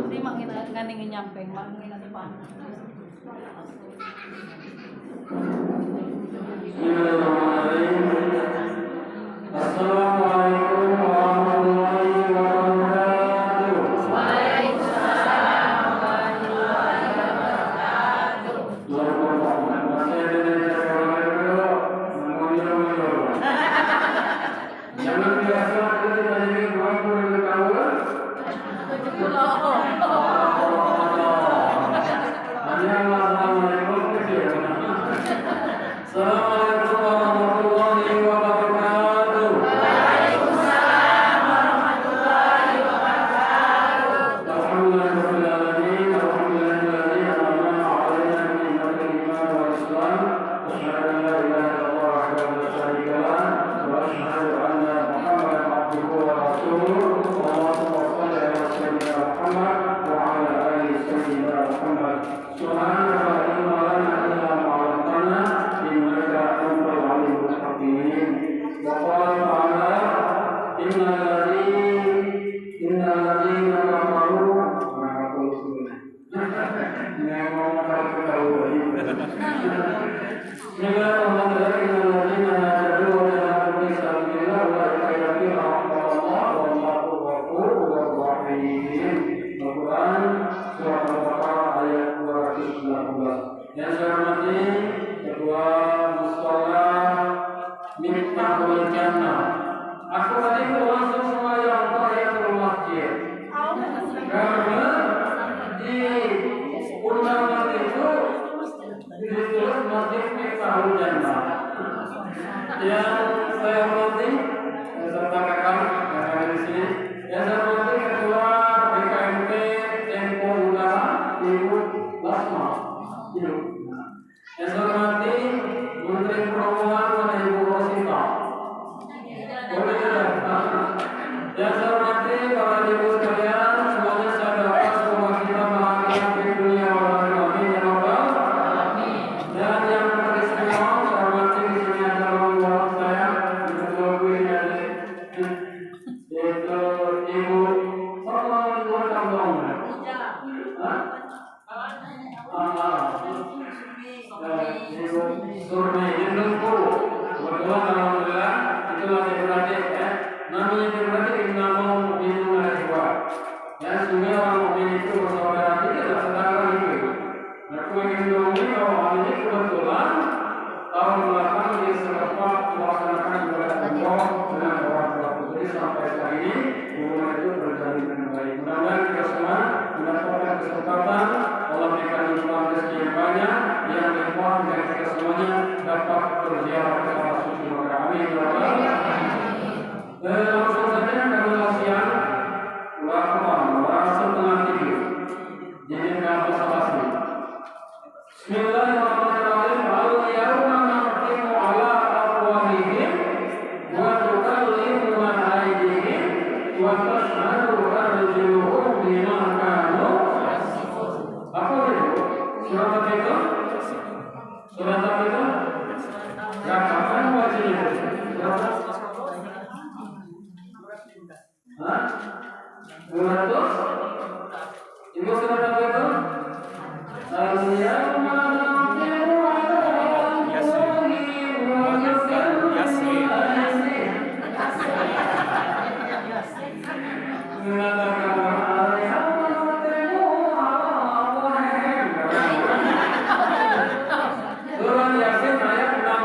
Di mangin nganding nyampeng, mangin nanti panas. Assalamualaikum warahmatullahi wabarakatuh. Waalaikumsalam warahmatullahi wabarakatuh. Jangan biasa kita jadi mampu dengan kawan. Assalamualaikum warahmatullahi wabarakatuh. Waalaikumsalam warahmatullahi wabarakatuh. Alhamdulillahirrahmanirrahim. Alhamdulillahilladzi an'ama 'alaina bi ni'matil iman wal islam. Asyhadu an la ilaha illallah wahdahu la syarika lah wa asyhadu anna Muhammadan 'abduhu wa rasuluh. Allahumma shalli 'ala sayyidina Muhammad wa 'ala ali sayyidina Muhammad. Subhanaka la ilma lana illa ma 'allamtana innaka antal 'alimul hakim. Wa qala ta'ala innal ladzina kafaru yang saya hormati Ketua Mushola Miftahul Jannah. Aku tadi langsung semua yang tahiyatul masjid. Karena di undangan itu ditulis Masjid Miftahul Jannah. Yang saya hormati beserta kakak yang ada di sini. Yang saya hormati Ketua BKMP Tempo Utara Ibu Lasma. Yang saya hormati Menteri Perhubungan dan Ibu Rosita. Yang saya hormati para ibu sekalian, semuanya saya doakan semoga kita bahagia di dunia wal akhirah ya rabbal alamin. Dan yang teristimewa saya hormati di sini adalah orang saya, ketua gue dari yaitu Ibu Sallallahu Alaihi Ibu Surmi Indungku. Kebetulan alhamdulillah itulah adik-adik ya. Namanya adik-adik nama mukmin al-ikhwah. Ya, sungguh orang mukmin itu bersaudara tidak sedang itu. Nah, Indungku kalau hal ini kebetulan tahun belakang di Serapa melaksanakan ibadah umroh dengan orang tua putri sampai saat ini hubungan itu berjalan dengan baik. Mudah-mudahan kita semua mendapatkan kesempatan Allah berikan nikmat rezeki yang banyak yang berlimpah dan kita semuanya dapat berziarah ke tanah suci Mekah. Amin ya rabbal alamin. Langsung saja karena siang setengah 3. Jadi nggak basa-basi. Bismillahirrahmanirrahim. Al-yawma nakhtimu ala afwahihim wa tukallimuna aydihim wa tashhadu arjuluhum bima kanu yaksibun. Apa itu? Surat apa itu? Surat apa itu? Ya, kapan bacanya? Hah? 200? Ibu surat apa itu? Al-yawma nakhtimu ala afwahihim wa tukallimuna aydihim. Surah Yasin ayat 60.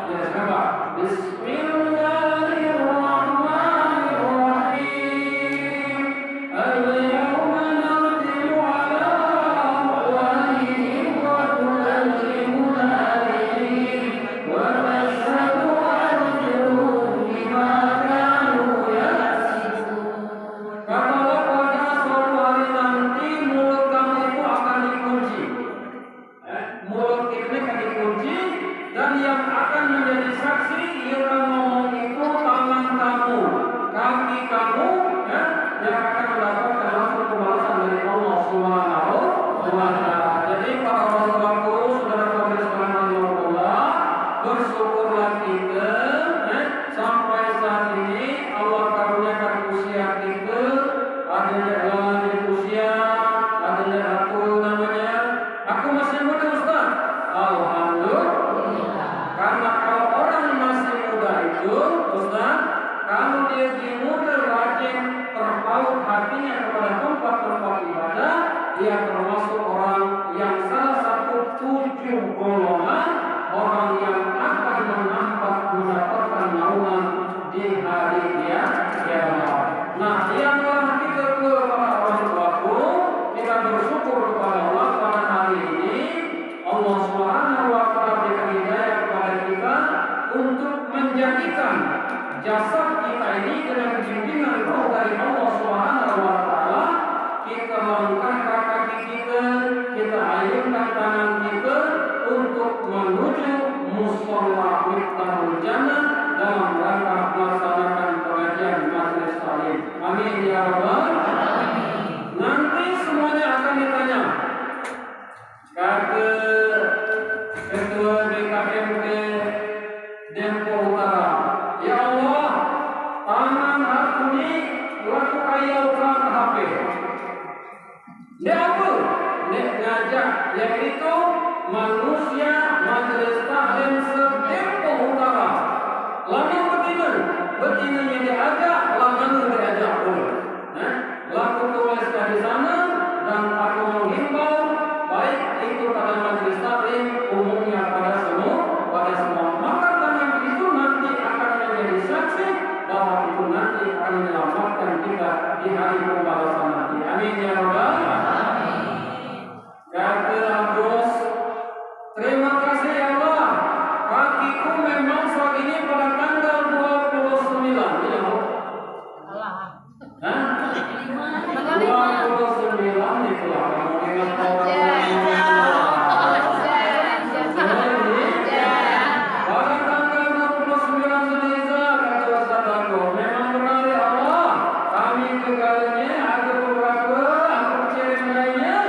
Ya, coba. Bismillahirrahmanirrahim. Al-yawma nakhtimu ini dengan bimbingan roh dari Allah Subhanahu wa taala, kita melangkahkan kaki kita ayunkan tangan kita untuk menuju musholla Miftahul Jannah dalam rangka melaksanakan pengajian majelis taklim. Amin ya rabbal alamin. Nanti semuanya akan ditanya. Kata Ketua BKMT Dempo Utara, ya Allah, tangan aku ini waktu kaya orang HP. Dia apa? Dia ngajak, yaitu manusia majelis taklim se-Dempo Utara. Lalu betinanya diajak, lalu diajak pun. Laku tulis dari sana dan aku menghimbau baik itu pada majelis taklim umumnya pada semua. Maka tangan itu nanti akan menjadi saksi bahwa itu nanti akan menyelamatkan kita di hari pembalasan nanti. Amin ya rabbal alamin. Kata Agus, terima kasih ya Allah. Kakiku memang saat ini pada tanggal 29. Ya Allah. Hah? 29 itulah kamu ingat pada tanggal 29 Zulhijjah, kata Ustaz Aku, memang benar ya Allah, kami kegalanya ada beberapa kecil lainnya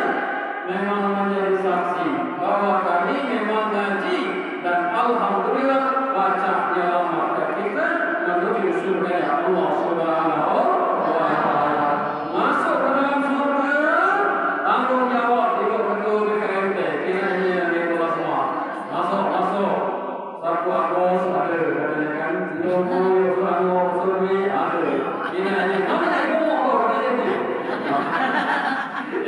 memang menjadi saksi bahwa kami memang ngaji dan alhamdulillah baca nyelamat kita menuju surga Allah Subhanahu wa taala. Masuk ke dalam surga, tanggung jawab ibu ketua BKMT, kiranya di kelas semua. Masuk. Sapu Agus ada, katanya kan. Jogo, Surano, Surmi ada. Kiranya, mana ibu mau katanya ni?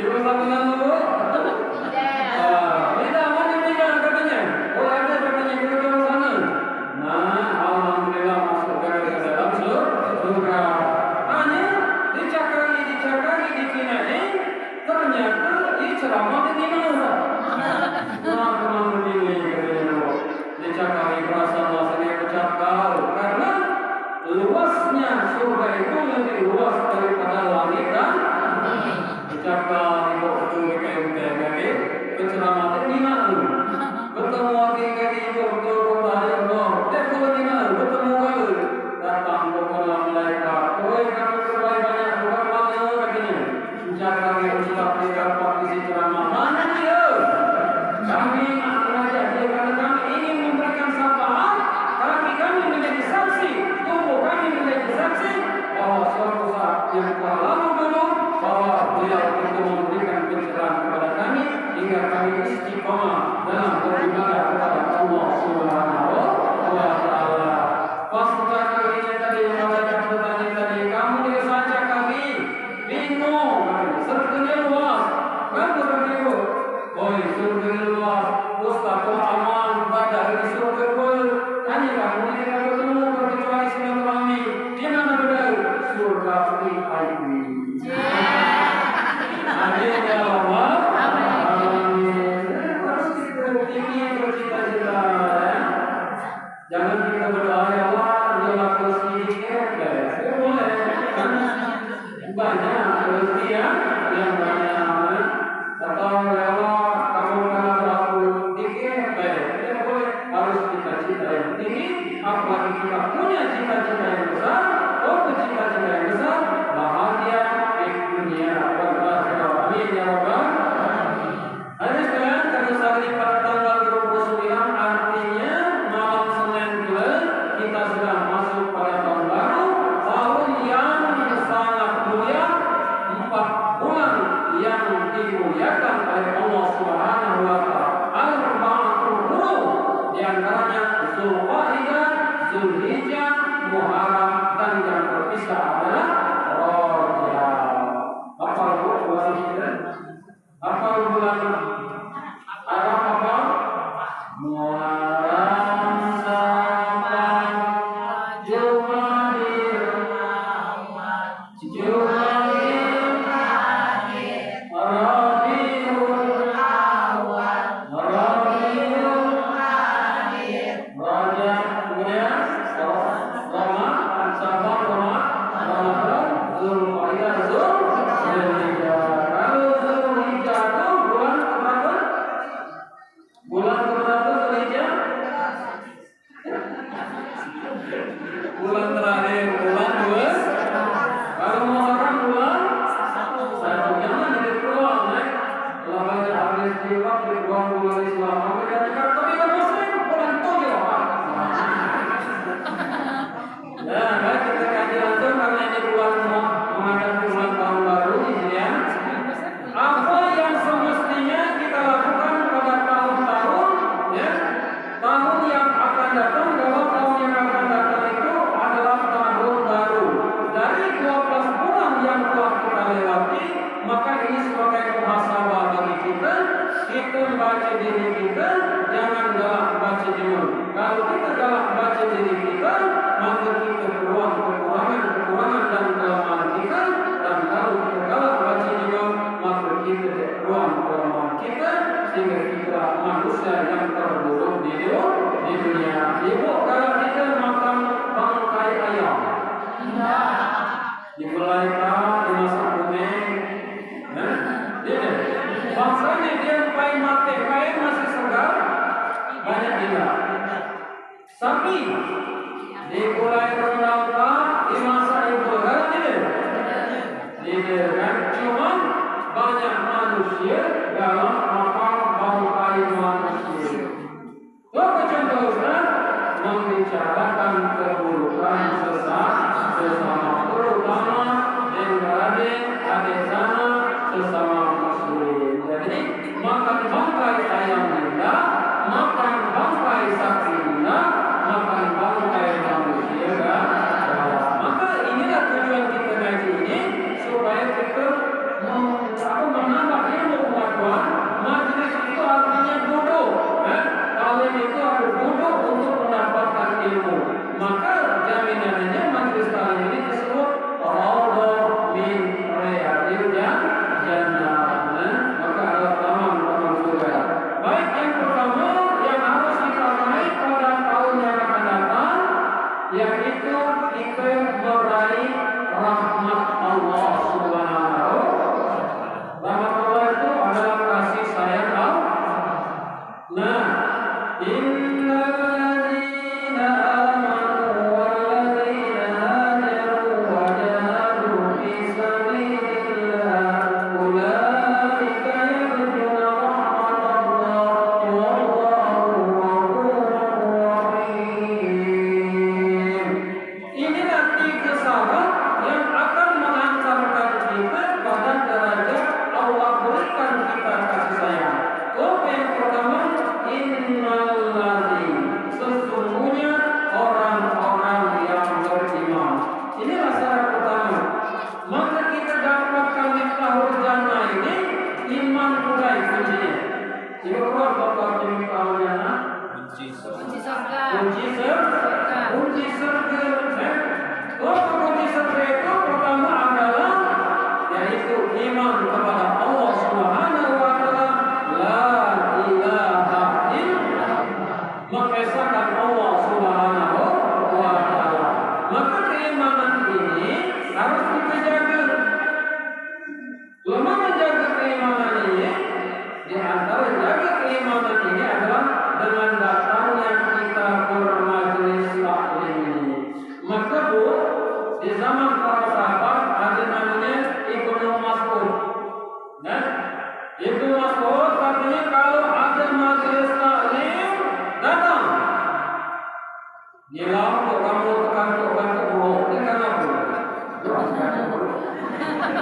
Ibu satu dulu. Tidak, mana tidak katanya? Oh ada katanya di dalam sana. Nah, alhamdulillah masuk ke dalam surga. Hanya dicakari dipinai, ternyata ini ceramah di mana? Nah, begini katanya. Dicakari perasaan saya bercakap karena luasnya surga itu lebih luas daripada langit dan dicakap ibu ketua BKMT bagi penceramah di mana? Bertemu lagi ibu ketua kota Allah. Dia di mana? Bertemu lagi. Datang kepada malaikat. Oi, kamu terbaik banyak bukan mana katanya. Dicakari ustaz di dapat isi ceramah. Mana dia? Kami mengajak dia karena kami ingin memberikan syafaat, kaki kami menjadi saksi, tubuh kami menjadi saksi bahwa suatu saat yang telah lalu dulu bahwa beliau itu memberikan pencerahan kepada kami hingga kami istiqomah dalam beribadah kepada Allah Subhanahu wa taala. Pas kita kali ini tadi malaikat bertanya tadi, kamu dia saja kami bingung, surganya luas, kan berarti oi surga luas, Ustaz amal pada hari surga pun hanya kamu tidak bertemu kecuali silaturahmi. Di mana berada? Surga VIP. Amin ya Allah. Amin. Harus kita bercita-cita. Jangan kita berdoa ya Allah, jangan rezeki dikit. Boleh. Banyak rezeki yang banyak. Atau ya Allah, kamu pernah berlaku dikit, baik. Boleh. Harus cita-cita yang tinggi. Apalagi kita punya cita-cita yang besar, cita-cita yang besar, bahagia di dunia dan akhirat. Amin ya rabbal alamin. Hadirin sekalian, karena saat ini pada tanggal 29 artinya malam Senin bulan kita sudah masuk pada tahun baru, tahun yang sangat mulia, 4 bulan yang dimuliakan oleh membaca diri kita, jangan galak baca jemur. Kalau kita galak baca diri kita, maka kita kekurangan dan kelemahan kita. Dan kalau kita galak baca jemur, maka kita kelemahan kita, sehingga kita manusia yang terburuk di dunia. Ibu, kalau kita makan bangkai ayam, dimulaikan dimasak kuning, bangsanya dia pai mati, pai masih segar, banyak tidak. Sapi dimulai rendang, dimasak itu kan tidak kan? Cuma banyak manusia dalam makan bangkai manusia. Apa contohnya? Membicarakan keburukan sesama, terutama adik sana sesama muslim. Jadi makan bangkai ayam tidak, makan bangkai sapi tidak, makan bangkai manusia tidak. Maka inilah tujuan kita ngaji ini, supaya kita menambah ilmu pengetahuan. Majlis itu artinya duduk, kalian itu harus duduk untuk mendapatkan ilmu. Maka jaminannya majlis kali ini disebut Raudhah min Riyadil Jannah. Maka ada taman surga. Baik, yang pertama yang harus kita raih pada tahun yang akan datang, yaitu kita meraih rahmat Allah Subhanahu. Rahmat Allah itu adalah kasih sayang Allah. Nah, innal ladzina amanu wal ladzina hajaru wa jahadu fi sabilillah ulaika yarjuna rahmatallah wallahu ghafurur rahim. Inilah tiga syarat yang akan mengantarkan kita pada derajat Allah berikan kita kasih sayang. Yang pertama, innalladzi, sesungguhnya orang-orang yang beriman. Inilah syarat pertama. Maka kita dapatkan miftahul jannah ini, iman mulai kuncinya. Jika keluar bapak miftahul jannah, kunci surga. Kunci surga. Kunci surga itu pertama adalah yaitu iman kepada Allah Subhanahu wa taala, la ilaha illallah, mengesahkan Allah Subhanahu wa taala. Maka keimanan ini harus kita jaga. Bagaimana menjaga keimanan ini? Di antara jaga keimanan ini adalah dengan datangnya kita bermajelis taklim ini. Maka Bu, di zaman para sahabat ada namanya Ibnu Mas'ud. Nah, Ibnu Mas'ud katanya kalau ada majelis taklim datang. Nyilam kok kamu tekan buruk, dia kan apa?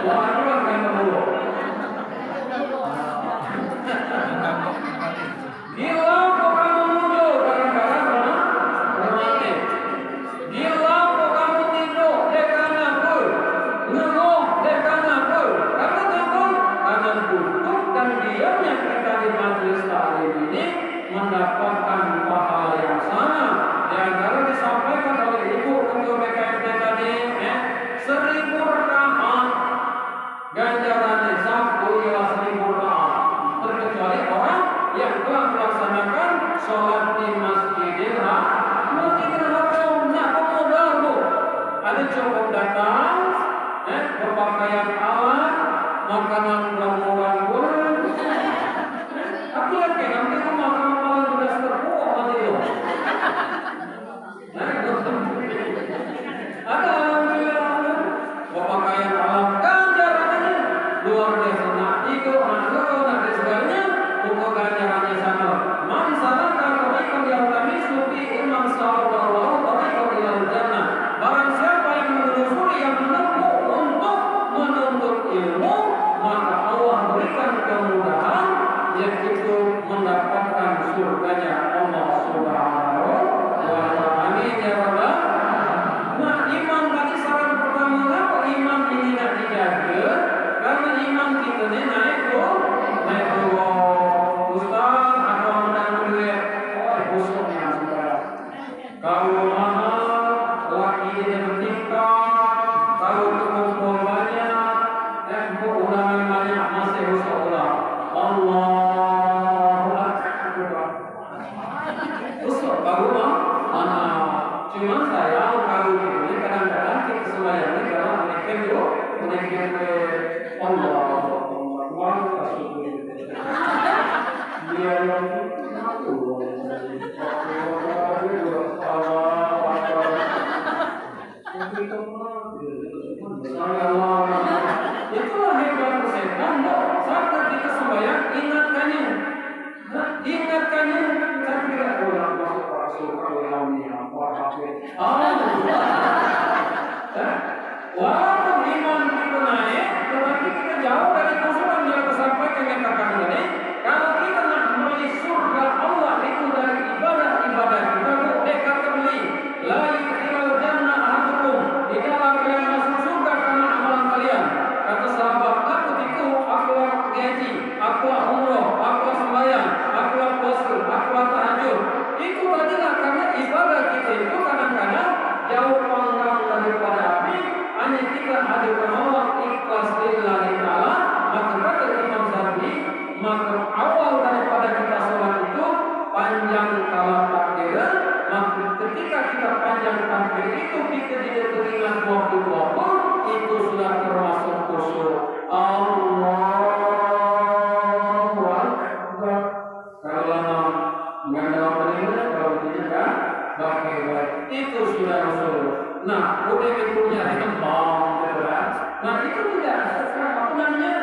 Wah, itu kan buruk. Nyilam kok kamu muncul kadang-kadang bermati. Nyilam kok kamu tidur, dia kan apa? Ngeluh, dia kan apa? Karena duduk dan diamnya kita di majelis taklim ini mendapatkan pahala yang sama. Di antara disampaikan oleh Ibu Ketua BKMT tadi, 1000 rakaat ganjarannya 1000 rakaat. Terkecuali orang yang telah melaksanakan sholat di Masjidil Haram. Nah, pemodal Bu, ada cukup datang, berpakaian alat, makanan gangguan. Aku yakin nanti rumah malam sudah terpuas nanti loh. Ada alhamdulillah berpakaian alat ganjarannya luar biasa. Nah itu nanti sebagainya untuk ganjarannya sama. Man salaka tariqan yaltamisu fihi man sallallahu tariqan ilal jannah. Barang siapa yang menelusuri, yang menempuh untuk menuntut ilmu, maka Allah mikir ke Allah, dia yang itulah hebat setan. Saat kita sembahyang ingatkannya, ingatkannya. Saya kira orang masuk surga orang ini apa hafid. Walaupun iman kita naik, tetapi kita jauh dari kesulitan yang disampaikan yang katakan tadi. Kalau kita nak meraih surga Allah itu dari ibadah kita dekat kembali. La yudkhilul jannah ahadukum, tidaklah kalian masuk surga karena amalan kalian. Kata sahabat, aku gaji, aku umroh, aku sembahyang, aku puasa, aku tahajud. Itu tadilah karena ibadah kita itu kadang-kadang jauh panggang daripada api. Hanya kita hadirkan Allah ikhlas lillahi ta'ala. Maka kata Imam Syafi'i, maka awal daripada kita sholat itu panjang kala takbiran. Maka ketika kita panjang takbir itu kita tidak teringat waktu-waktu, itu sudah termasuk khusyuk. Allahu Akbar. Kalau nggak ada apa-apa, kalau tidak pakai itu sudah khusyuk. Nah, udah punya kembang, berat. Nah, itu tidak apa namanya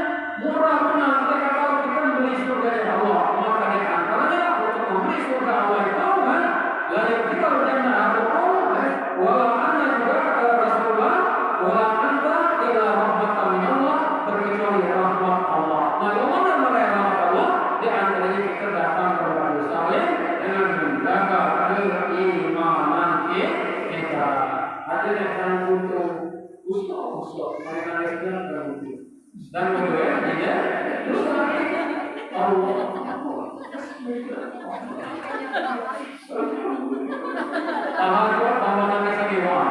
murah benar. Mereka kalau kita beli surga Allah, maka di antaranya untuk membeli surga Allah itu kan, lalu kita berjana aku, walau anda juga kata Rasulullah, walau anda ila rahmatan min Allah, berkecuali rahmat Allah. Nah, yang mana meraih rahmat Allah? Di antaranya kita datang kepada saleh dengan menjaga keimanan kita. Ada yang butuh usul, mereka dan butuh. Dan kedua, dia Allah. Ahad amanah semua.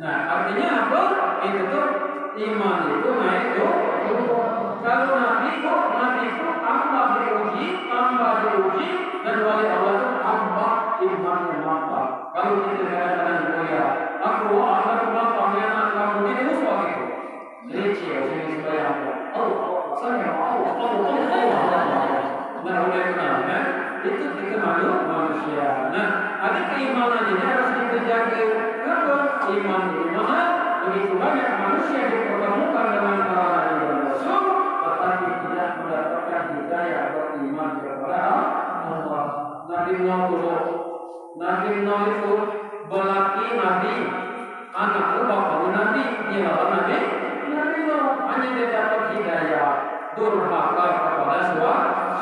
Nah, artinya apa? Itu tuh iman itu naik tuh. Kalau Nabi itu tambah diuji, dan wali Allah itu tambah imannya mantap. Kalau kita kadang-kadang berdoa, aku pengianan kamu ini musuh itu. Leceh, sini sembahyang. Saya Allah. Nah, oleh karena itu kita manusia. Nah, ada keimanan ini harus kita jaga. Kenapa? Iman begitu banyak manusia dipertemukan dengan para nabi dan rasul, tetapi tidak mendapatkan hidayah beriman kepada Allah. Nabi Nuh itu belaki nabi, anak bapaknya nabi, dia nabi Nuh hanya dia dapat hidayah durhaka kepada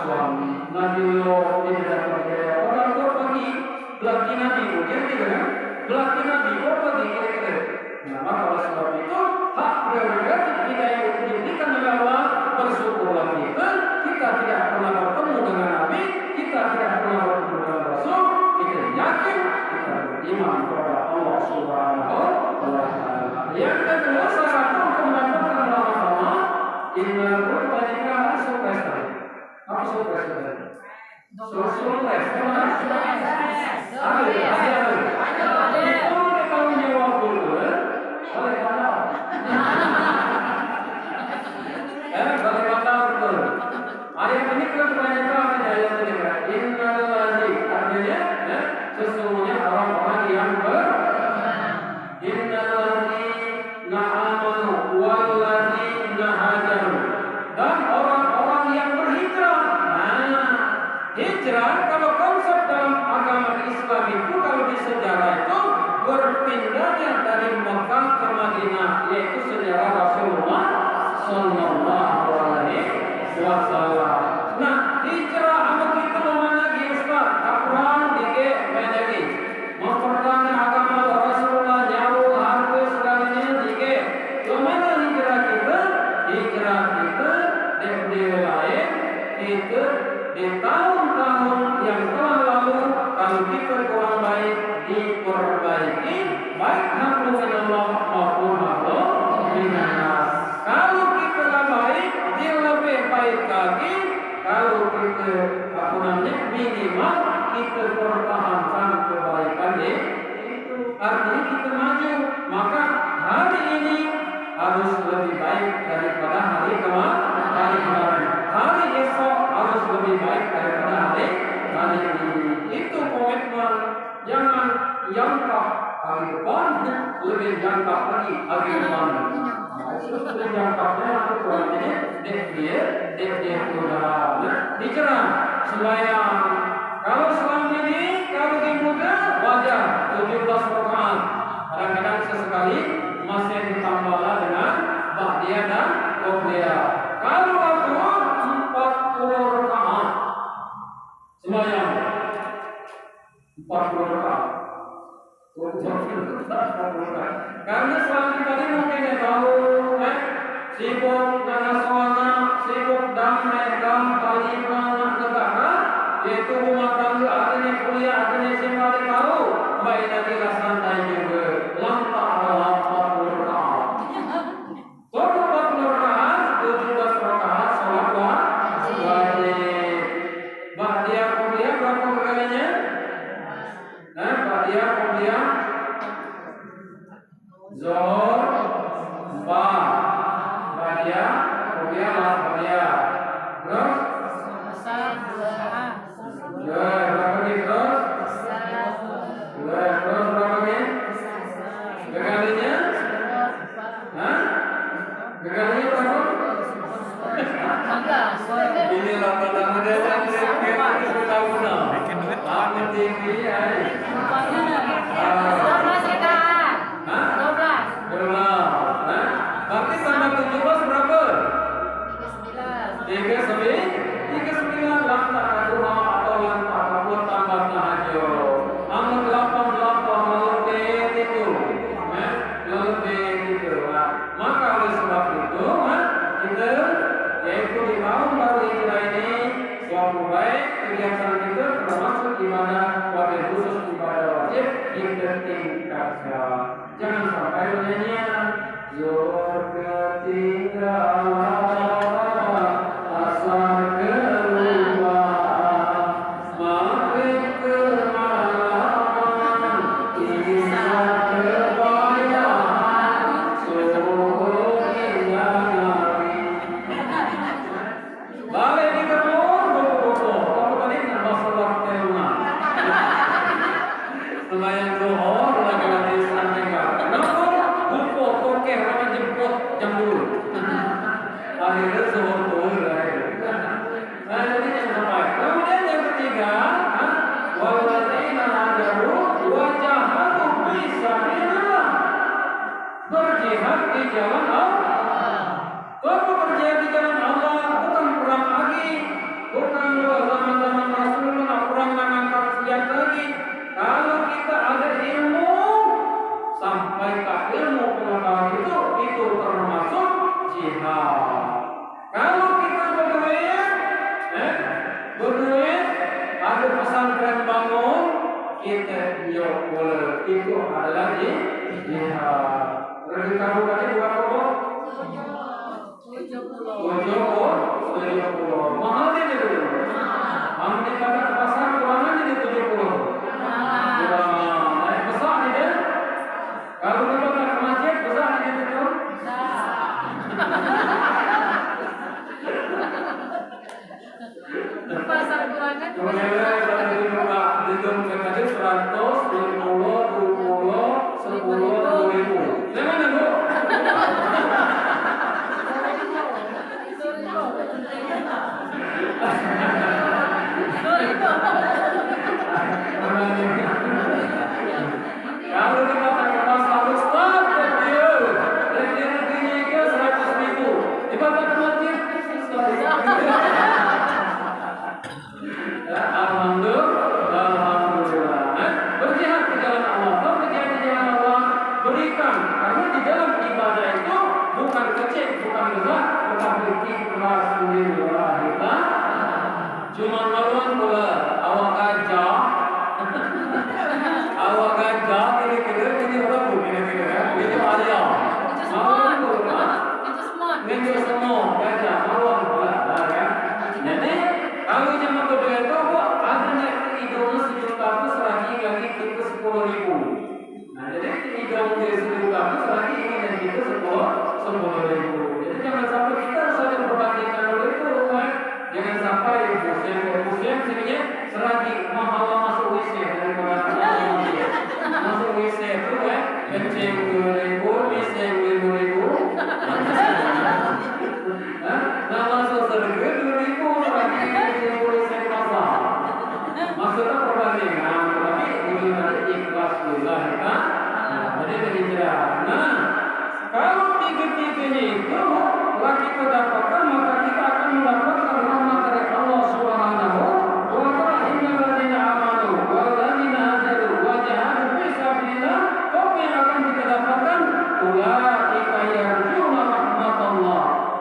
suami. Nabi Nuh tidak dapat hidayah. Orang tua pergi belaki nabi, kira-kira kan? Belaki nabi kok pergi kira-kira. Nah, maka oleh sebab itu hak prerogatif hidayah itu diberikan oleh Allah. Bersyukurlah kita tidak pernah bertemu dengan Nabi, kita tidak pernah bertemu dengan Rasul, kita yakin, kita beriman kepada Allah Subhanahu wa Ta'ala. Yang kedua, salah satu untuk mendapatkan rahmat Allah, innal muttaqina sukses. baik daripada hari kemarin. Hari esok harus lebih baik daripada hari ini. Itu komitmen. Jangan jangka hari depan, lebih jangka lagi hari depan. Lebih jangkanya aku kurangnya dia sudah dicerah sembahyang. Kalau selama ini kalau di muda wajar 17 rakaat. Kadang-kadang sesekali masih ditambahlah dengan ba'diyah dan qobliyah. Kalau aku 40 rakaat sembahyang 40 rakaat. Karena selama tadi mungkin ya tahu sibuk dengan suara, sibuk damai, taliban, negara, yaitu rumah tangga, akhirnya kuliah, akhirnya semua tahu. Baik nanti lah santai juga, lantak dalam 40 rakaat. Kalau 40 rakaat, 17 rakaat sholat wajib. Ba'diyah kuliah berapa kalinya? Ba'diyah kuliah Zuhur 4, Ba'diyah kuliah Ba'diyah. Terus Asar 2. berapa lagi terus? Terus berapa lagi? Gegalinya? Gegalinya berapa? Ini lama-lama dia kita tahu nah. Bikin duit apa tinggi ya? Berarti tambah 17 berapa? 39 lantak dua atau lantak apapun tambah tahajud. Amal 88 lebih itu, lebih itu. Maka oleh sebab itu, kita yaitu di tahun baru Hijrah ini suatu baik kegiatan kita termasuk ibadah wabil khusus ibadah wajib kita tingkatkan. Jangan sampai nyanyian Zuhur ketinggalan asar keluar maghrib kemalaman isya kebayaan subuh hingga hari. Balik di kebun kalau tadi nambah sholat ke rumah sembahyang zuhur lagi sampaikan orang jemput jam dulu. Akhirnya zuhur turun nah jadi yang sampai. Kemudian yang ketiga, walladzina hajaru wa jahadu fi sabilillah. Berjihad di jalan Allah. Kalau berjihad di jalan Allah bukan perang lagi, bukan zaman-zaman Rasulullah perang mengangkat senjata lagi. Kalau kita ada ilmu sampai ke ilmu pengetahuan itu termasuk jihad. Kalau kita berduit, ada pesantren bangun, kita boleh itu adalah jihad. Berarti kamu tadi berapa kok? 70. Mahal dia dulu. Ambil pada pasar keuangan jadi 70. Naik besar nih dia. Kalau kita ke masjid besar nih dia tuh. Pasar keuangan. Kemudian di gedung PKD 100, 20, 20, 10, 2000. Jangan Bu. Kalau kita pakai pasar besar, dia rezekinya ke 100.000. Dibaca ke masjid. Alhamdulillah. Berjihad di jalan Allah. Berjihad di jalan Allah. Berikan. Karena di dalam ibadah itu bukan kecil, bukan besar, tetapi ikhlas lillah. Cuma maluan pula awak gajah. Awak gajah ini orang kira-kira. Itu alia. Itu semua gajah maluan pula ya. Jadi kalau jemaah kedua itu adanya hidungnya sejuta itu selagi lagi kita 10.000. Nah jadi hidung dia sejuta itu selagi ingin kita 10.000. Jadi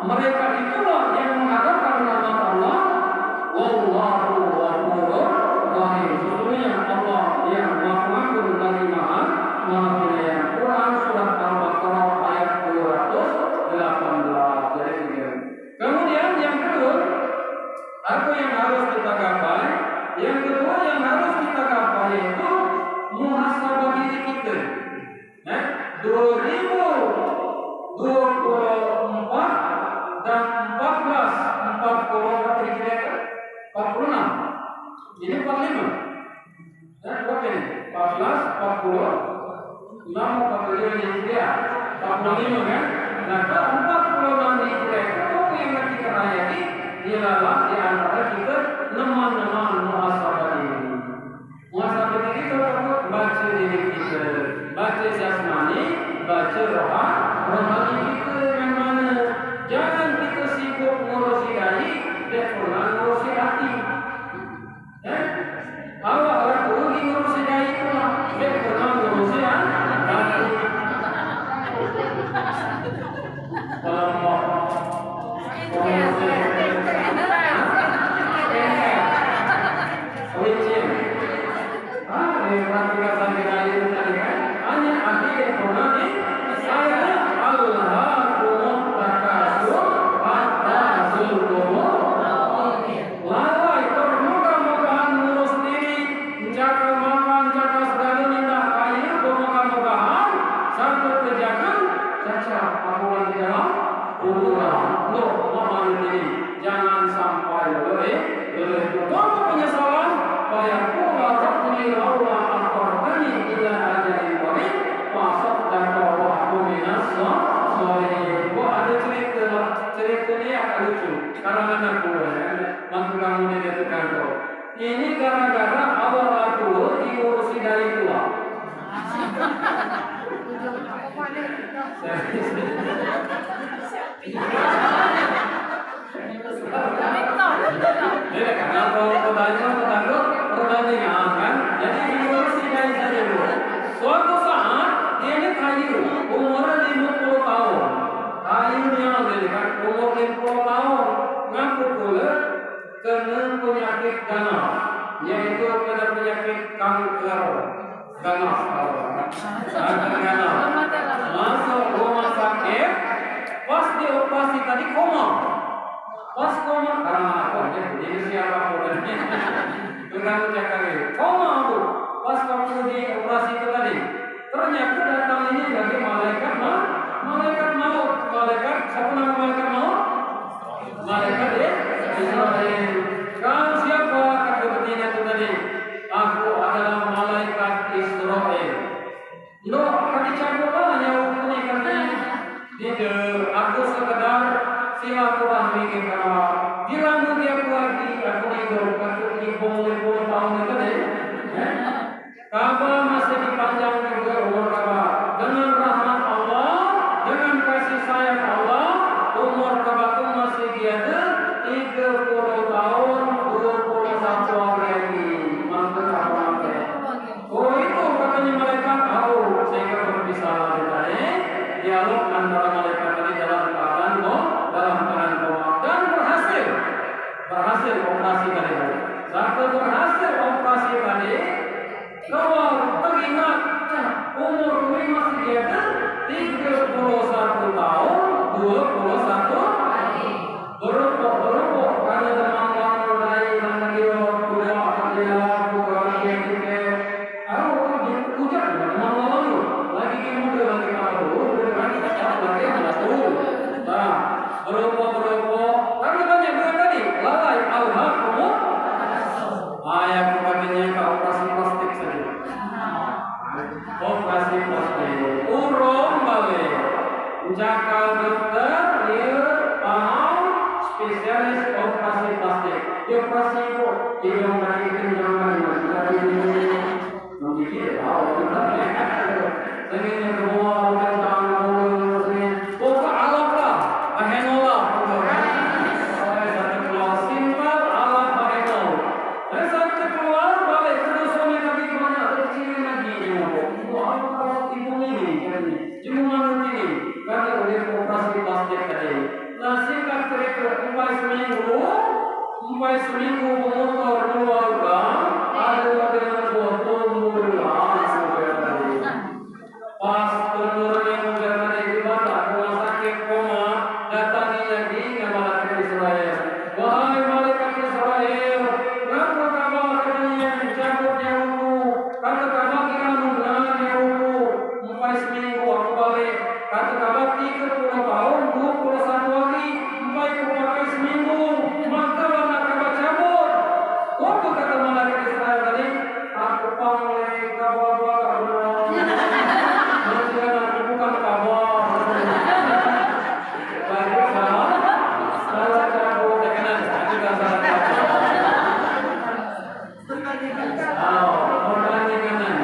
mereka itulah yang mengharapkan rahmat Allah. Wallahu ghafurur rahim. Sesungguhnya Allah yang Maha Pengampun lagi Maha Penyayang. Quran surat Al-Baqarah ayat 218. Kemudian yang kedua, apa yang harus kita gapai? Yang kedua yang harus kita gapai itu muhasabah diri kita. 2024 dan 40 kira-kira 46. Ini 45. Berapa ini? 14, 40, 45 Hijriah. 45 kan? Nah, 46 Hijriah itu yang kita rayai ialah di antara kita teman-teman muhasabah diri. Muhasabah diri itu baca diri kita, baca jasmani, baca rohani kita yang mana. Jangan kita sibuk ngurusi diri, dan pernah ngurusi hati. Awak orang pergi ngurusi diri pula, dan pernah ngurusi hati. Jangan sampai berbuat penyesalan. Fayaqula rabbi laula akhartani ila ajalin qarib fa saddaqtu wa aqum minas sholihin. Ada cerita ni agak lucu. Karangan aku mantu kamu ni dia kantor. Ini gara-gara awal aku diurusi dari tua. Ya, karena kalau perbandingan kan, jadi diurusi dari saja dulu. Suatu saat dia ini kayu, umurnya 50 tahun. Kayu dia kan umur 50 tahun, ngaku pula kena penyakit ganas, yaitu kena penyakit kanker ganas. Kanker ganas. Masuk rumah sakit, pas dioperasi tadi koma. Pas koma karena apa? Jadi siapa orangnya? Dengan cakap koma bu. Pas waktu di operasi itu tadi, ternyata datang ini dari malaikat maut. Malaikat siapa nama malaikat maut? Malaikat Israel. Kau siapa? Kata betina itu tadi. Aku adalah malaikat Israel. Lo akan dicabut lah nyawa ini katanya. Tidak, aku sekedar silaturahmi kita. Bilang dia lagi aku hidup aku 50 tahun itu deh. Kabar masih dipanjang juga umur kabar. Dengan rahmat Allah, dengan kasih sayang Allah, umur kabar itu masih ada 30 tahun 21 hari lagi. Mantap apa? Oh itu katanya malaikat tahu sehingga berpisah dari dialog antara malaikat tadi dalam keadaan dan berhasil operasi tadi. Saat berhasil operasi tadi, kalau teringat umur ini masih ada 31 tahun 21 hari. Berupuk karena demam dari dia punya dia bukan dia hujan demam lagi kemudian lagi tahu lagi nah berupuk karena banyak juga tadi lalai alhaqum ayat kepadanya ke operasi plastik saja. Operasi plastik urung balik jakal dokter dia umpai seminggu mengotor keluarga, ada dengan botol mulan sampai tadi. Pas telur yang menjaga di batas rumah sakit koma, datangi lagi ke malaikat Israel. Wahai malaikat Israel, ngapa kabar katanya cabut nyawaku? Kata kabar kira nungguan nyawaku. Umpai seminggu aku balik. Kata kabar 30 tahun, 21 hari. Umpai aku pakai seminggu. Maka mana kabar cabut? Apa kata malaikat Israel tadi? Aku panggil kabar-kabar. Bukan kabar. Baik salah. Salah cabut dengan juga salah cabut. Orang kanan.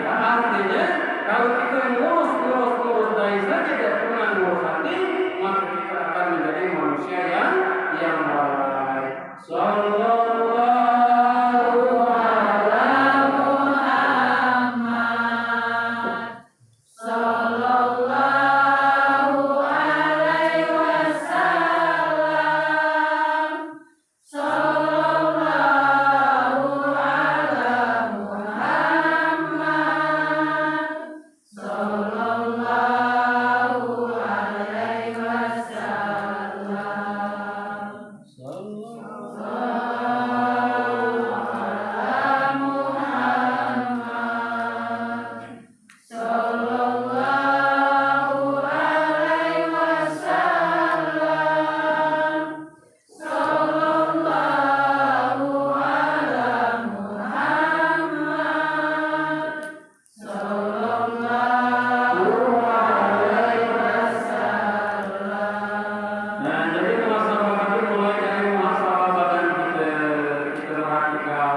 Artinya kalau kita ngurus dari saja tidak pernah ngurus hati, maka kita akan menjadi manusia yang baik. Sallallahu ala Muhammad. Sallallahu alaihi wasallam. Sallallahu ala Muhammad. Sallallahu alaihi wasallam. Sallallahu ala Muhammad. Sallallahu alaihi wasallam. Sallallahu ala Muhammad. Sallallahu alaihi wasallam. Nah, jadi muhasabah itu mulai dari muhasabah badan kita perhatikan,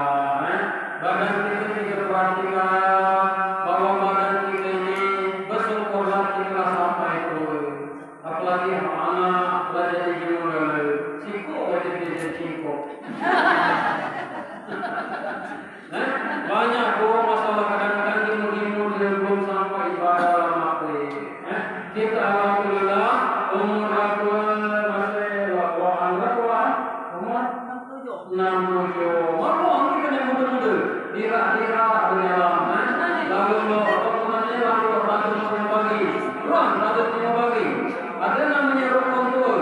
badan kita perhatikan bahwa badan kita ini bersyukurlah kita sampai itu. Apalagi anak belajar di gimana, cikgu belajar di cikgu. Banyak masalah kadang-kadang gimana belum sampai ibadah maghrib. Kita alhamdulillah umur berapa masih lakukan berapa? Umur 67. Malu kita yang muda-muda. Dira-dira berjalan. Lalu otomatis lalu pagi. Ruang pagi. Ada namanya roh kontrol.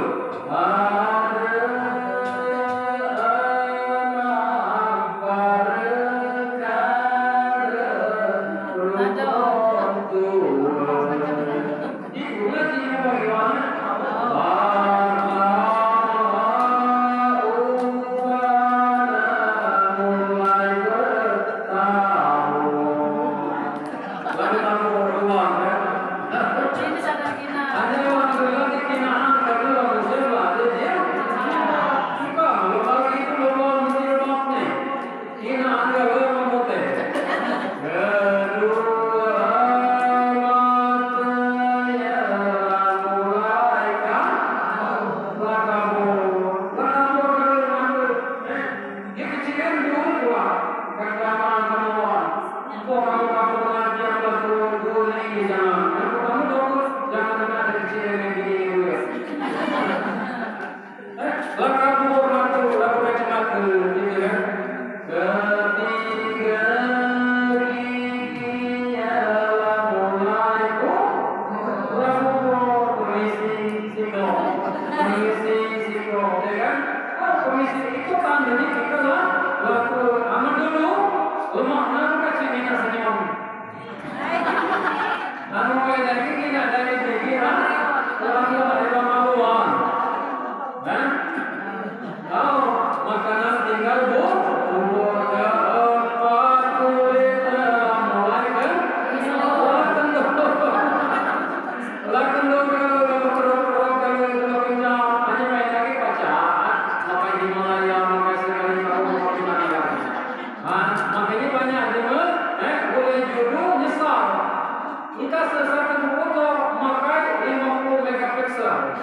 Kita selesaikan foto memakai 50 megapiksel.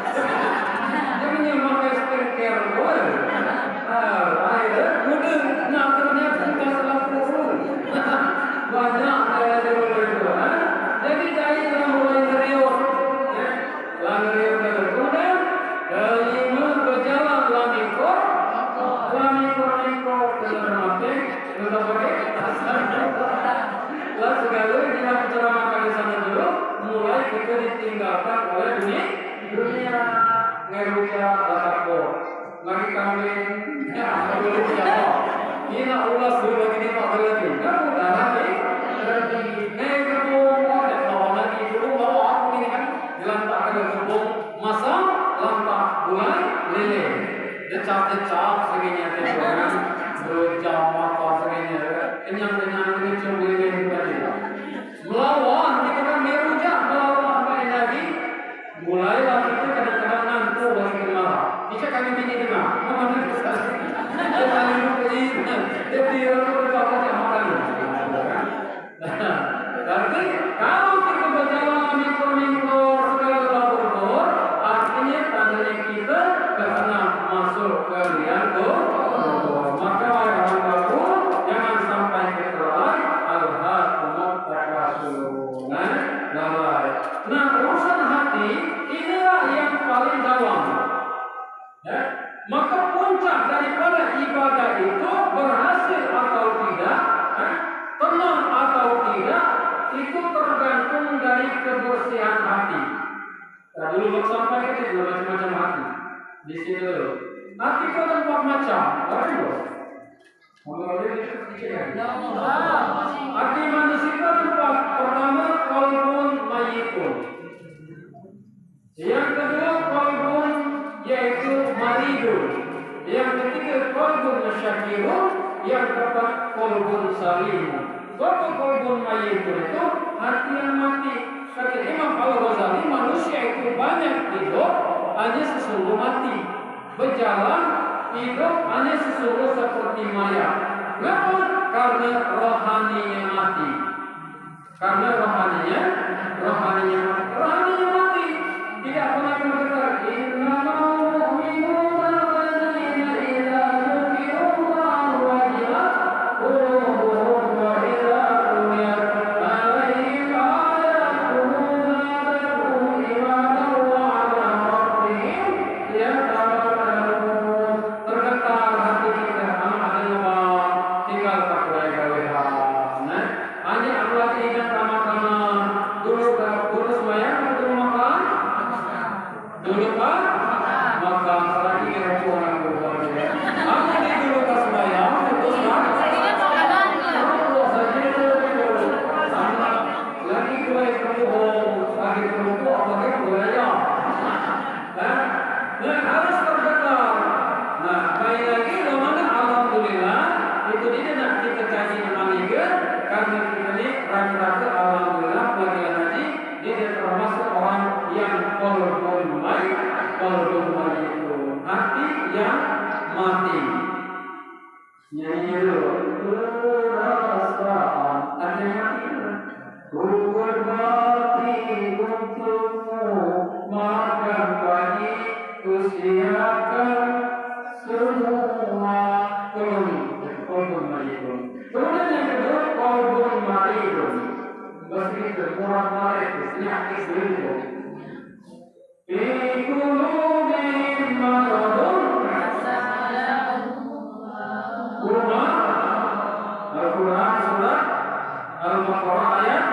meruja latako lagi kawin ya dulu siapa ina ulas dulu lagi di pak lagi kamu dah lagi berarti kamu ada kawan lagi dulu bawa aku ini kan dilantak ke gerbong masa lantak bulan lele decap sebagainya kan berjam apa sebagainya kenyang ini coba lele tadi melawan kita kan meruja melawan apa yang lagi mulailah kita kadang-kadang nanti bagi kenal kita kami ini dengar mana kita kami ini jadi orang berbakat yang makan tapi kalau kita berjalan mikro-mikro segala berbuat artinya tandanya kita karena masuk ke liang maka orang baru jangan sampai keterai al-haqumut takasun nah urusan hati inilah yang paling dalam ya maka puncak daripada ibadah itu berhasil atau tidak tenang atau tidak itu tergantung dari kebersihan hati. Nah, dulu sampai itu macam-macam hati di sini dulu hati itu tempat macam hati manusia tempat pertama qalbun mayyitun yang kedua qalbun yaitu maridun yang ketiga qalbun syakirun yang keempat qalbun salimun qalbun mayyitun itu hati yang mati kata Imam Al-Ghazali manusia itu banyak hidup hanya sesungguh mati berjalan hidup hanya sesungguh seperti mayat kenapa? Karena rohaninya mati karena rohaninya mati tidak pernah bergerak innamal mu'minuna alladzina idza dzukirallahu wajilat qulubuhum wa idza tuliyat alaihim ayatuhu zadatuhum imanan wa ala rabbihim yatawakkalun tergetar hati kita adanya tinggal takwa gawean hanya Allah ingat sama-sama dulu sembahyang dulu makan dulu kan makan lagi kira orang berbuat apa di dulu kan sembahyang terus kan lagi dua lagi kerupuk apakah budaya harus tergetar nah baik lagi mana alhamdulillah itu dia nak kita kaji memang karena kita ini rata-rata alhamdulillah pelajaran haji dia termasuk orang yang qalbun itu hati yang mati nyanyi dulu perasaan ada yang mati berbakti untukmu makan pagi kusiakan semua qalbun maridun kemudian yang kedua qalbun maridun bahasa Inggris murah marid penyakit dulu fi qulubihim maradun Al-Quran surat Al-Baqarah ayat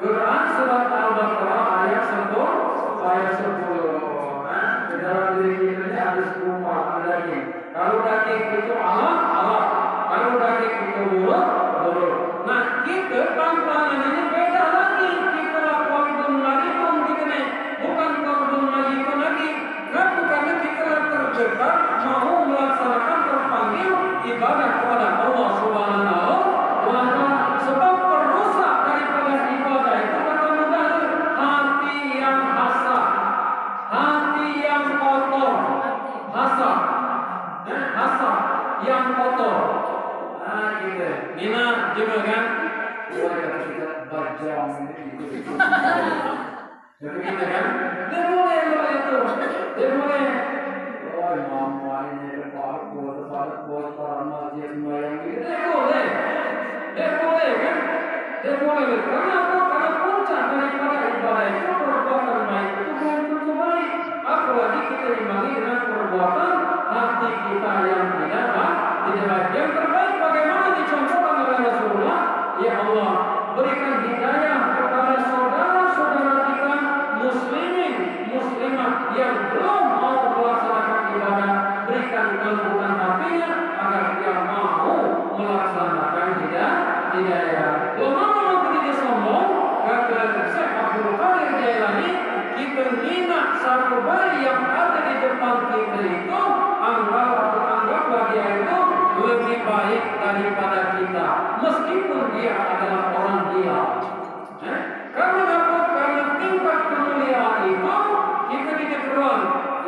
Quran surat Al-Baqarah ayat 10 di dalam diri kita ada 10 daging. Kalau daging itu Allah kalau daging itu buruk nah kita tantangannya beda lagi kita qalbun maridun kita bukan qalbun maridun lagi kenapa? Karena kita tergetar mau melaksanakan terpanggil ibadah kepada Allah Subhanahu wa ta'ala sebab perusak daripada ibadah itu pertama kali hati yang hasad hati yang kotor hasad yang kotor gitu Nina coba kan kita bajang gitu jadi kita kan dia mulai itu oh mama ini tempat buat para masjid sembahyang gitu dia boleh kan karena apa? Karena puncak daripada ibadah itu perbuatan baik itu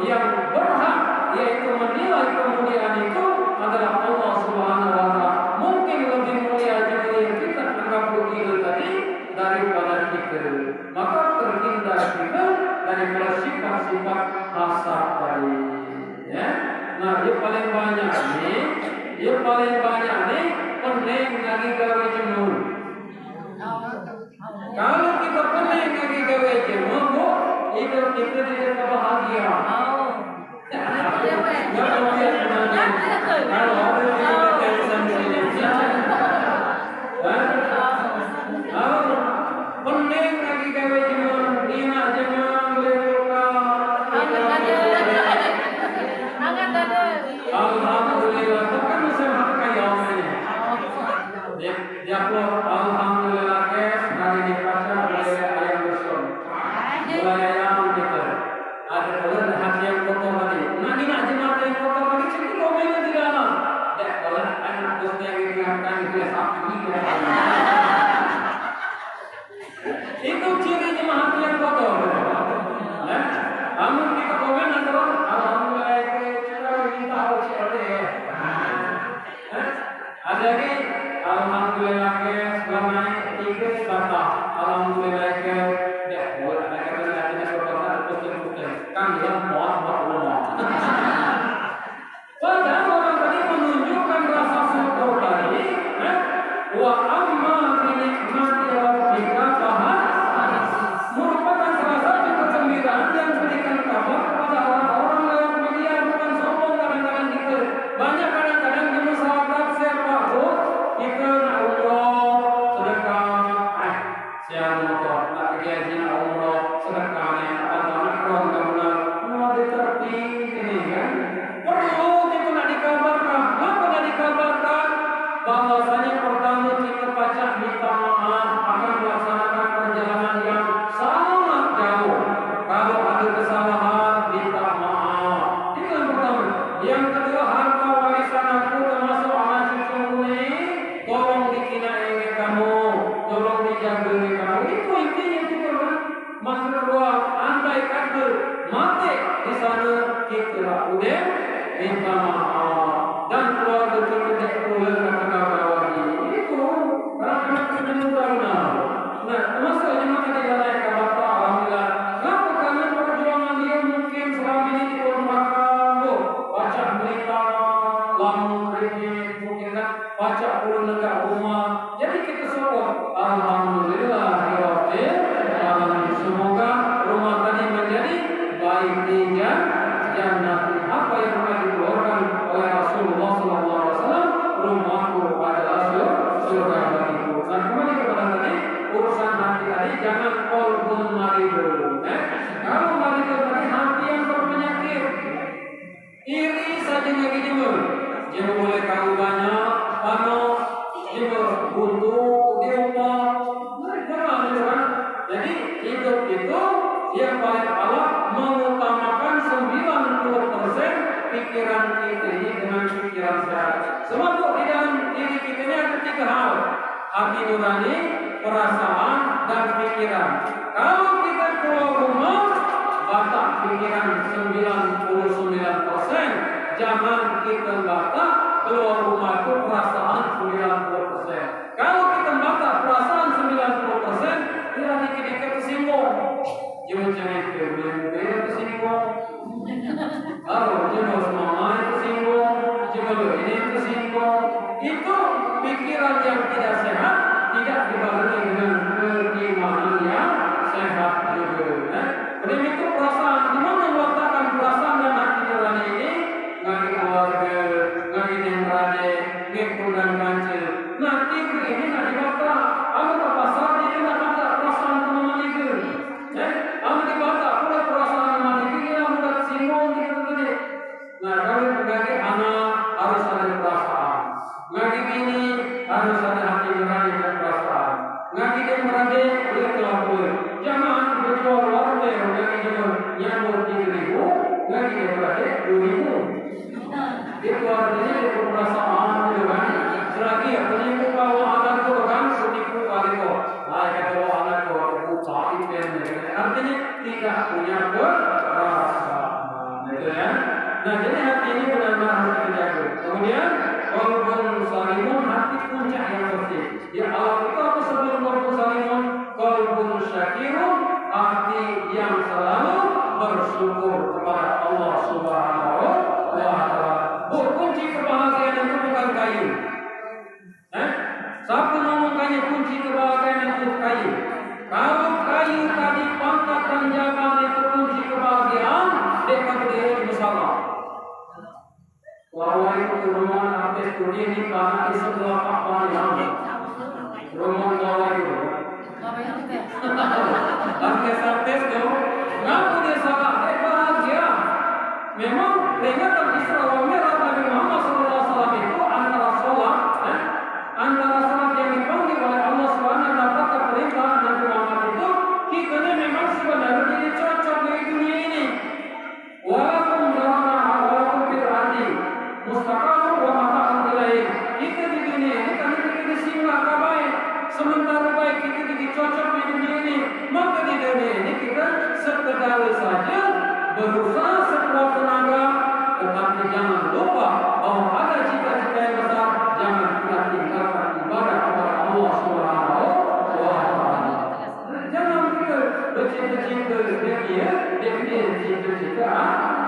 yang berhak yaitu menilai kemuliaan itu adalah Allah Subhanahu wa Ta'ala. Mungkin lebih mulia juga yang kita anggap begitu tadi daripada kita. Maka terhindar kita daripada sifat-sifat hasad tadi. Ya. Nah, yang paling banyak nih pening lagi gawe jemur. Kalau kita pening lagi gawe jemur, hidup kita tidak kebahagiaan. Pening lagi gawe jemur, dina jemur berbuka. Alhamdulillah, itu kan musim kaya omanya. Dia alhamdulillah guys, hari ini pasar mulai ayam besar, mulai ayam gitu. Ada kalau hati yang kotor tadi, nah ini aja mata yang kotor tadi, cerita komennya di dalam. Ya kalau anak bosnya yang diingatkan itu ya sapi ya. Itu cirinya hati yang kotor. Ya, namun kita komen atau alhamdulillah kita minta harus ada. Ada lagi alhamdulillah guys, selama ini batah. Alhamdulillah guys, ya boleh ada kata-kata berkata putih-putih. Kan yang mohon Allah. Padahal orang tadi menunjukkan rasa syukur tadi, wa amma bi nikmati rabbika fahaddits. Merupakan salah satu kegembiraan yang berikan kabar kepada orang-orang lewat media, bukan sombong kadang-kadang kita. Banyak kadang-kadang di masyarakat siapa kita nak umroh sedekah, siapa motor nak pergi haji nak umroh sedekah ni atau nak rom benar mau ditertib ini kan perlu kita nak dikabarkan. Apa nak dikabarkan? Bahwasanya pertama kita pacak minta maaf akan melaksanakan perjalanan yang sangat jauh. Kalau ada kesalahan minta maaf. Itu yang pertama. Yang kedua, harta warisan aku termasuk anak cucuku ini tolong dikinain kamu, tolong dijaga kamu. Itu intinya kita kan. Maka kedua, andai kata mati di sana kita udah minta maaf dan keluarga kita tidak boleh kata-kata lagi. Itu anak-anak kita muda. Nah, termasuk yang tadi dalam kata alhamdulillah. Kenapa? Karena perjuangan dia mungkin selama ini di rumah baca berita, lamun kredit, mungkin kan baca puluh negara rumah. Jadi kita syukur. Alhamdulillah, semoga rumah tadi menjadi baik di jannah. Apa yang telah dikeluarkan oleh Rasulullah SAW, rumahku adalah surga bagiku. Dan kembali kepada tadi urusan hati tadi, jangan qalbun maridun. Kalau maridun tadi hati yang berpenyakit, iri saja lagi jemur boleh tahu banyak, panos, jemur buntu, diupah, mereka. Jadi hidup itu yang paling Allah mengutamakan 90% pikiran kita ini dengan pikiran sehat. Sebab di dalam diri kita ini ada 3 hal: hati nurani, perasaan, dan pikiran. Kalau kita keluar rumah batak pikiran 99%, jangan kita batak keluar rumah itu perasaan 90%. Kalau kita batak perasaan 90%, dia dikit-dikit tersinggung. Jangan dia tersinggung. Kalau dia semangat tersinggung, jangan ini tersinggung. Itu pikiran yang tidak sehat, tidak dibarengi dengan keimanan yang sehat juga. Jadi itu perasaan, gimana meletakkan perasaan dan hati nurani ini? Ngaki keluarga, ngaki nemrade, ngikut dan kancil. Nanti ini nak dibaca, aku ke pasar ini nak ada perasaan teman itu. Aku dibaca, aku ada perasaan teman itu, kita mudah singgung gitu. Nah, Nah, jadi hati ini benar-benar harus dijaga. Kemudian qalbun salimun, hati puncak yang bersih. Ya Allah itu apa sebelum qalbun salimun? Qalbun syakirun, hati yang selalu bersyukur kepada Allah Subhanahu wa Ta'ala. Kunci kebahagiaan itu bukan kayu. Siapa ngomongkannya kunci kebahagiaan itu kayu? Kalau kayu tadi pangkat dan jalan itu kunci kebahagiaan, dia akan berdiri bersama. Walau itu rumah habis kuning di tanah di sebelah apa yang rumah walau itu. Habis artis tu, ngaku dia sangat bahagia. Memang peringatan Isra Mi'raj Nabi Muhammad SAW itu antara sholat, antara sholat yang dipanggil oleh Allah SWT dapat perintah Nabi Muhammad itu kita memang sebenarnya tidak cocok di dunia ini. Walaupun darah, walaupun fir'ati, mustaqam wa mata'an ilaih. Kita di dunia ini kan kita disinggah baik. Sementara baik kita tidak cocok di dunia ini, maka di dunia ini kita sekedar saja berusaha sekuat tenaga, tetapi jangan lupa bahwa ada cita-cita yang besar. Jangan kita tinggalkan ibadah kepada Allah Subhanahu wa Ta'ala. Jangan kita bercita-cita dia cita-cita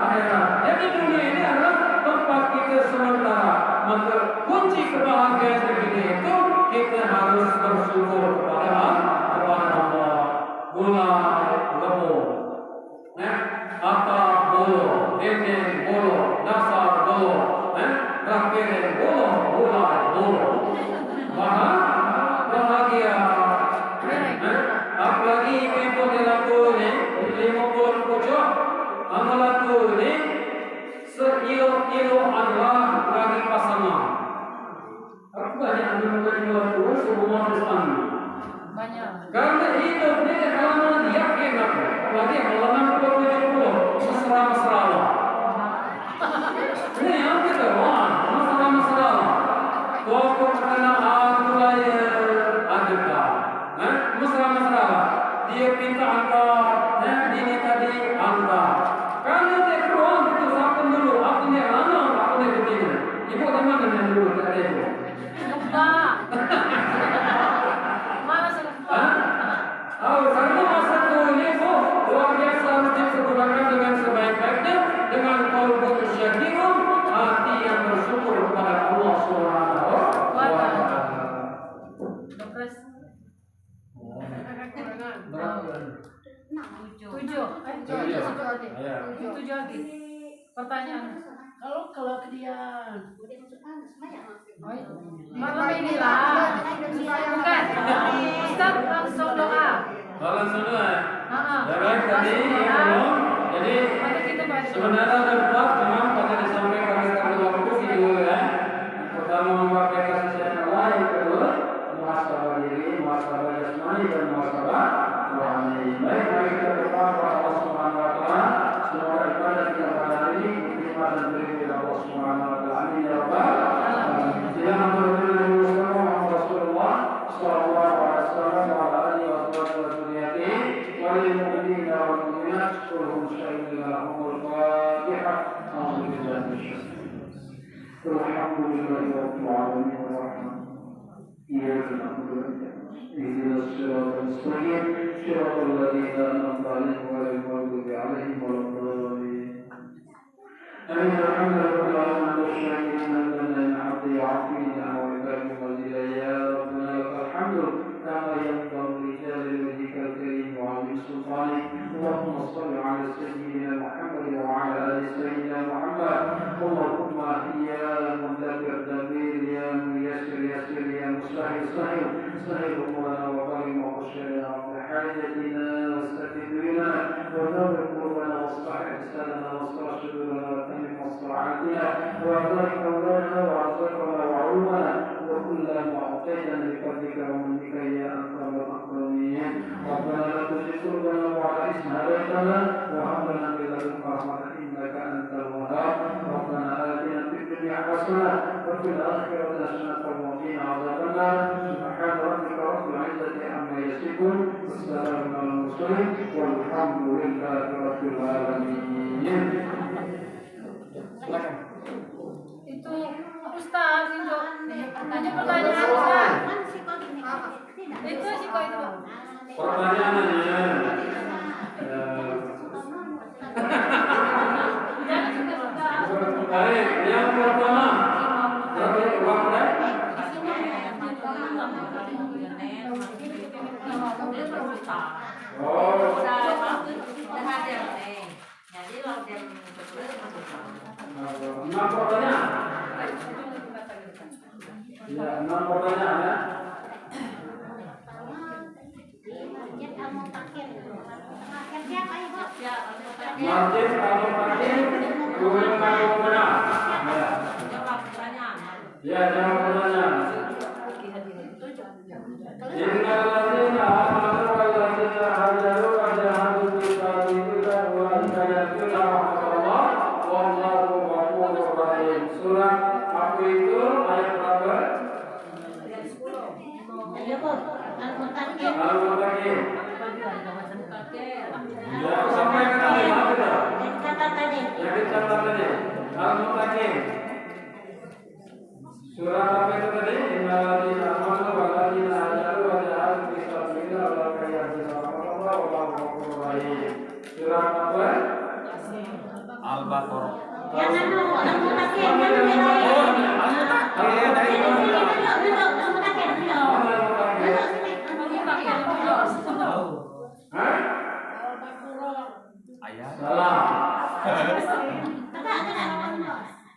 akhirat. Jadi dunia ini adalah tempat kita sementara. Maka kunci kebahagiaan dunia itu kita harus bersyukur kepada Allah. Gula lembu, apa bolo, dendeng bolo, dasar bolo, rakeren bolo, gulai bolo. Bahagia. Apalagi ibu laku ni 50 pucuk, laku ni sekilo adalah lagi pasangan. Aku banyak ambil terus semua bersama. Banyak. Karena hidup ni kalau yakin aku, apalagi kalau 60 mesra-mesra lah. Ini yang kita mesra-mesra lah. Kau kena aku lagi ada. Mesra-mesra lah. Dia pinta angkat, ini tadi angkat. Karena dia keluar itu siapa dulu, aku ni anak, aku ni betina. Ibu di mana yang dulu tadi ibu? Lupa. Mana lupa? Karena masa itu ini luar biasa harus digunakan dengan sebaik-baiknya dengan qalbun syakirun, hati yang bersyukur kepada Allah Subhanahu wa Ta'ala. Tujuh lagi. Pertanyaan. Kalau dia malam ini lah, bukan? Ustaz langsung doa. Langsung doa. Ya baik tadi jadi sebenarnya ada 4 memang pada disampaikan pada waktu video ya. Pertama memakai kasih sayang Allah, yang kedua muhasabah diri, muhasabah jasmani dan muhasabah rohani. Baik, mari kita berdoa kepada Allah Subhanahu wa Ta'ala. Semoga ibadah kita pada hari ini diterima dan diberi oleh Allah Subhanahu wa Ta'ala. Amin ya rabbal alamin. Muhammad Rasulullah sallallahu alaihi wasallam wa ala alihi wa sahbihi wa lil mu'minina wal mu'minat kulluhum syahidun lahumul Fatihah. Alhamdulillahi rabbil alamin arrahman. إياك نعبد وإياك نستعين اهدنا الصراط المستقيم صراط الذين أنعمت عليهم غير المغضوب عليهم ولا الضالين. آمين. الحمد لله رب العالمين لنا عبد عافينا وعباد مزيدا يا ربنا لك الحمد كما ينبغي لجلال وجهك الكريم وعظيم سلطانك. اللهم صل على سيدنا محمد وعلى آل سيدنا محمد. اللهم يا مدبر دبير يا ميسر يسر يا مستحيل سهل أمورنا وكرم وبشرنا وبحاجتنا واستجب لنا ودبر قلوبنا واصلح لساننا واصلح صدورنا وتمم مصلحاتنا واعطنا قولنا واعطنا وعلومنا وكل ما أعطيتنا بفضلك ومنك يا أكرم الأكرمين. ربنا لا تزغ قلوبنا بعد إذ هديتنا وهب لنا من لدنك رحمة إنك أنت الوهاب. ربنا آتنا في الدنيا حسنة وفي الآخرة حسنة وقنا عذاب النار. سبحان ربك رب العزة عما يصفون والسلام على المرسلين والحمد لله رب العالمين. 6 pertanyaan. Ya, 6 pertanyaan ya. Martin atau Martin, kemudian kalau benar. Ya, jawab pertanyaan. Innal ladzina amanu wal ladzina hajaru wa jahadu fi sabilillah wa hidayatuna rahmatullah wallahu ghafurur rahim. Surah apa itu? Ayat berapa? Al-Mutaqqin. Ya, sampai ke tadi, apa itu? Yang dicatat tadi. Al-Mutaqqin. Surah apa itu tadi? Innal ladzina amanu wal ladzina hajaru wa jahadu fi sabilillah wa hidayatuna rahmatullah wallahu ghafurur rahim. Surah apa? Al-Baqarah. Yang anu, Al-Mutaqqin kan Ayat. Salah.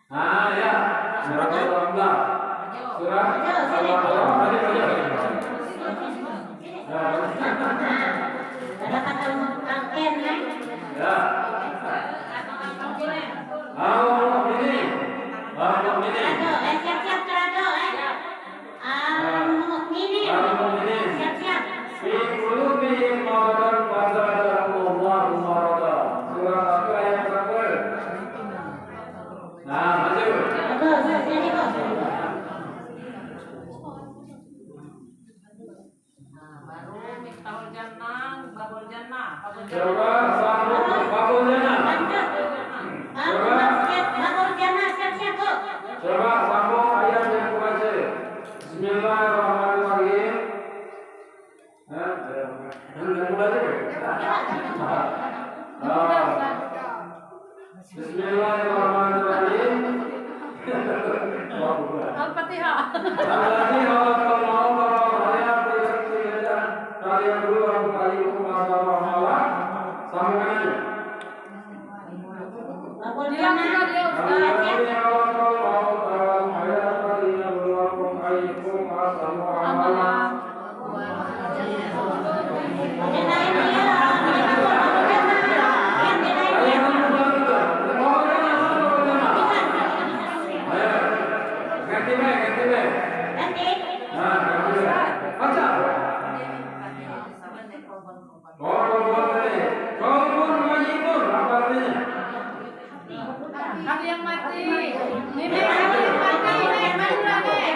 Nah, ya. Surah Al-Baqarah. Surah Al-Baqarah. Ya. Al-Mu'minin. Al-Mu'minin. Al-Mu'minin. Fi qulubihim maradun fazadahumullahu marada. Surah apa ayat berapa? Nah, maju. Coba sambung babulnya. Coba sambung ayat yang kubaca. Bismillahirrahmanirrahim. Yang kubaca. Bismillahirrahmanirrahim. Al-Fatihah. Alladzi khalaqal mauta wal hayata liyabluwakum kalian ayyukum ahsanu amala. Sambungan aja. Alladzi khalaqal mauta wal hayata liyabluwakum ayyukum ahsanu amala. Hati yang mati. Mimik hati yang mati. Mimik majulah nih.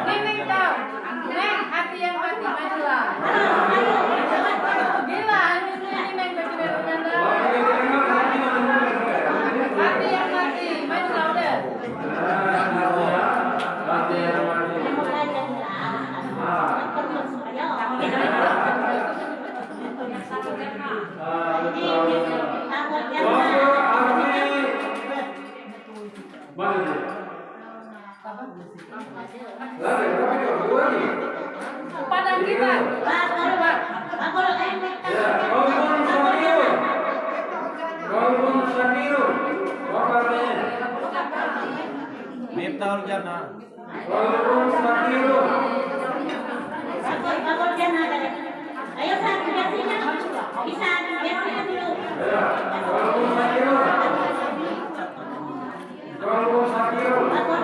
Mimik tau. Neng hati yang mati majulah. Gila ini mimik bagi hati yang mati majulah udah. Padang kita. Miftahul Jannah. Ayo satu biasanya bisa biasanya dulu. Majulah.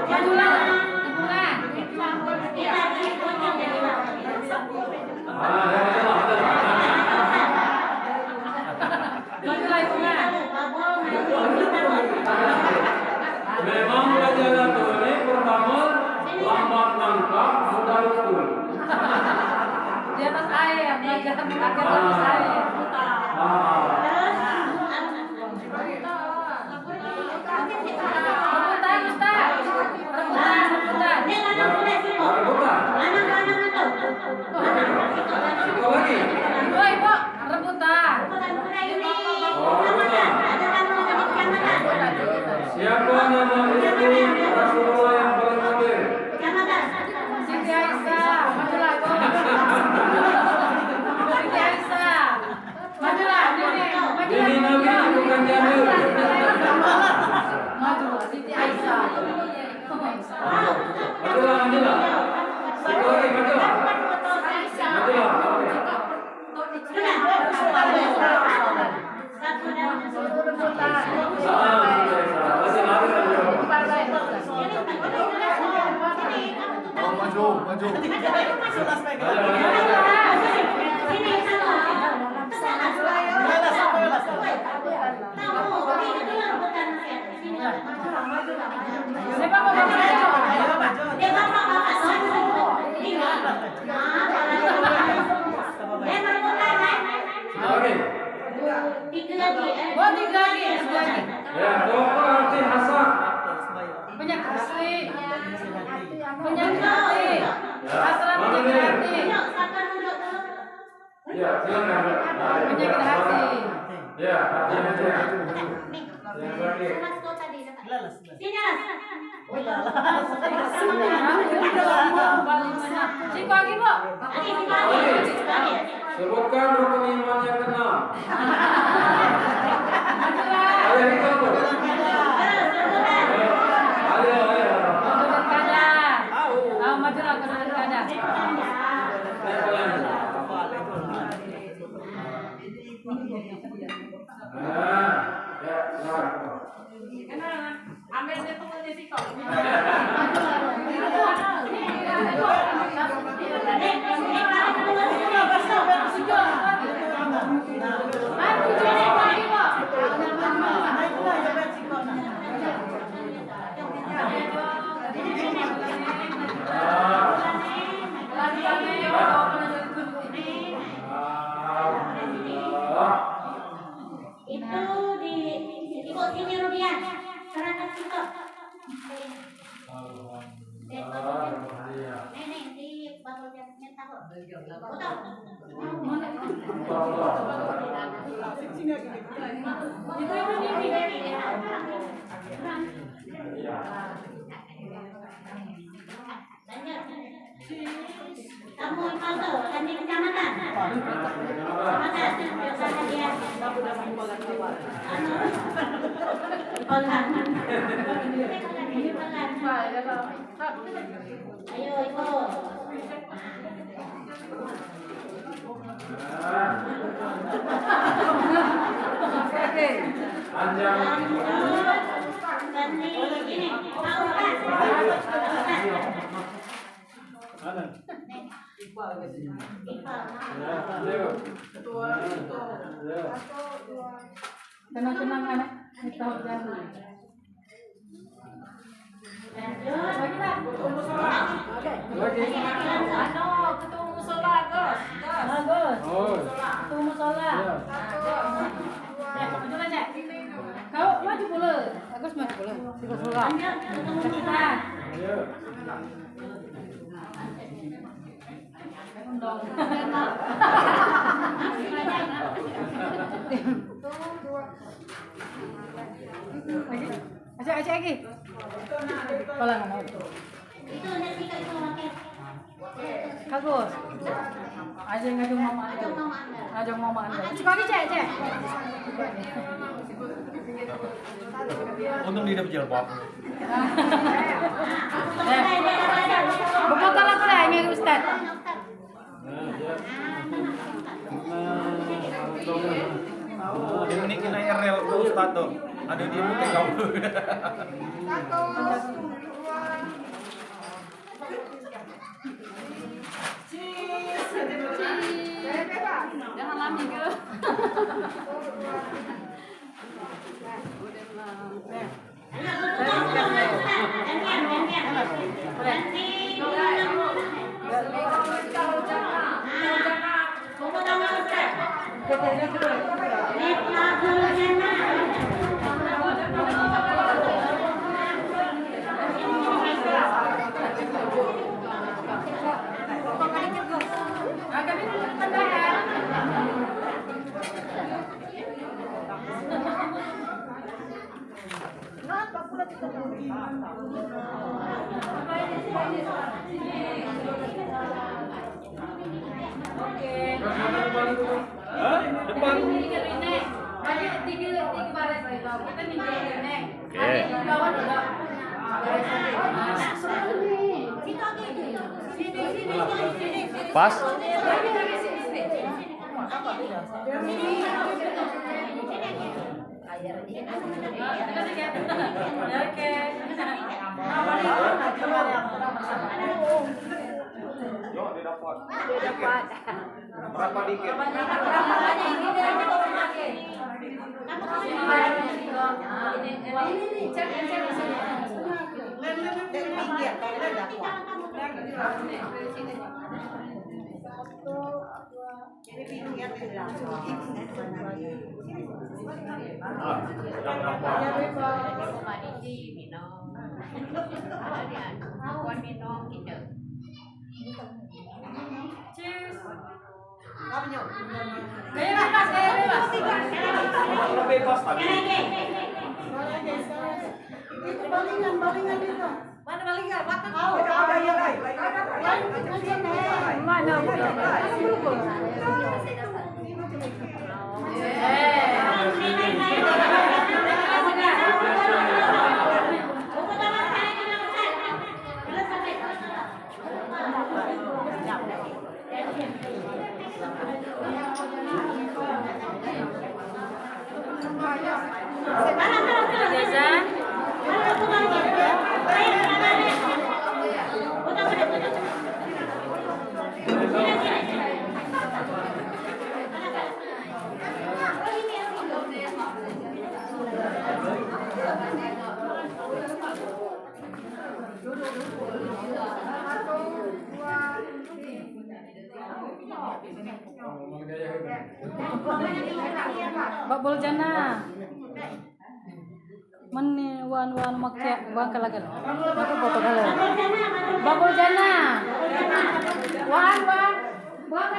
Majulah. Kita di pojok jadi Majulah ibunya. Memang pelajaran ini pertama lambat nangkap mudah betul. Di atas air, belajar di atas air. Rebutan, Ustaz. Rebutan. Ibu, ibu, rebutan. Siapa nama istri Rasulullah yang paling muda? Siti Aisyah. Majulah, ibu. Siti Aisyah. Siti Aisyah. Maju lah. Satu lagi maju. Maju lah. Maju. Siapa mau maju? Oke. Tiga lagi. Oh, tiga lagi. Ya, Dr. Arti Hasan. Penyakit hati. Penyakit hati. Hasrat penyakit hati. Ya, silakan. Penyakit hati. Ya, hati. Yang terakhir. Si pagi, Bu. Sebutkan rukun iman yang keenam. Majulah. Ayo kita tuh. Ayo. Kedudukan kada. Majulah kedudukan kada. Ya, silakan. Ambil itu di situ. Itu di ikut sini Rubiah. Serahkan situ. Nenek di botol jasnya tahu. Betul. Kamu itu tadi kecamatan. Kecamatan. Biasanya dia. Ayo ikut. Ini tahu kan? Tenang anak. Kita jangan. Ketemu musola, Gus. Ketemu musola. Maju aja. Kau maju pula. Agus maju pula. Musola. Aja lagi. Palang ano? Itu nanti kalau pakai. Bagus. Aja ngajung mama. Ngajung mama anda. Cepat cek. Untung dia dapat jilbab. Buka kalau lah ini Ustaz. Ini kena RL ke Ustaz tuh. Ada dia putih kau. Jangan lami ke. Depan. Banyak tiga baris gitu. Kita minjem neng. Oke. Di bawah juga. Pas. Yuk, didapat. Berapa dikit? Cheers. Gaya bebas, gaya bebas. Kalau bebas tadi. Itu balingan itu. Mana balingan? Makan. Babol jana. Mani wan makya wan kalagal. Aku foto kala. Babol jana. Wan. Wan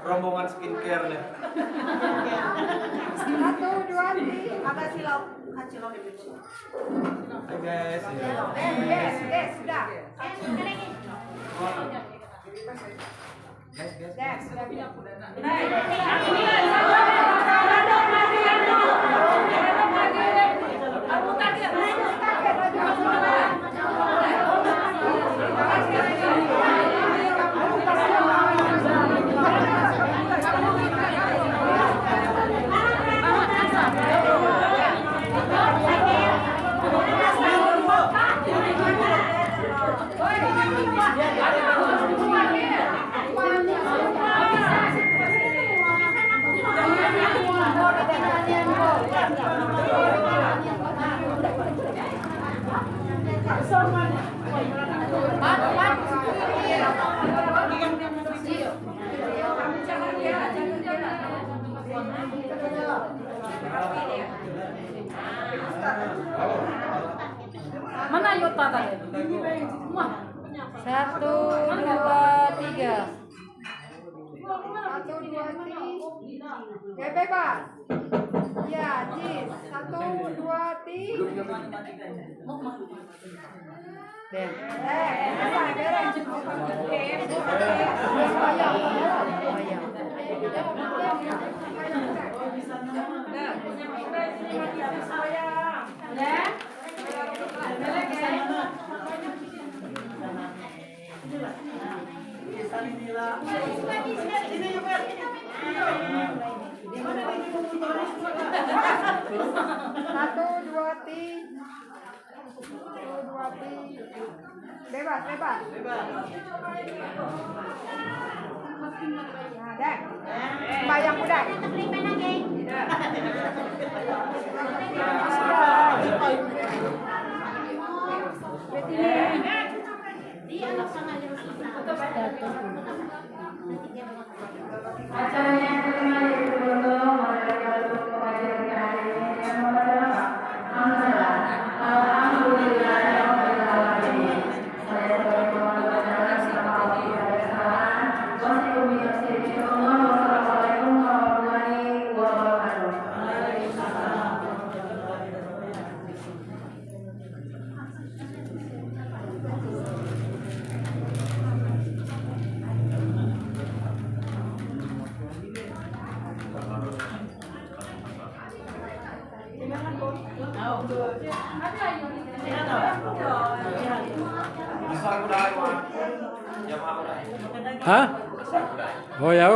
Rombongan skincare nih. 1, 2, 3. Ada silau. Hai guys. Sudah. Guys. Mana Yota tadi? 1, 2, 3. 1, 2, 3. Bebas. Ya, Jis. 1, 2, Bebas. Nah, dah. Bayang udah. Besar udah lewat. Jam apa udah? Hah? Besar udah. Oh ya.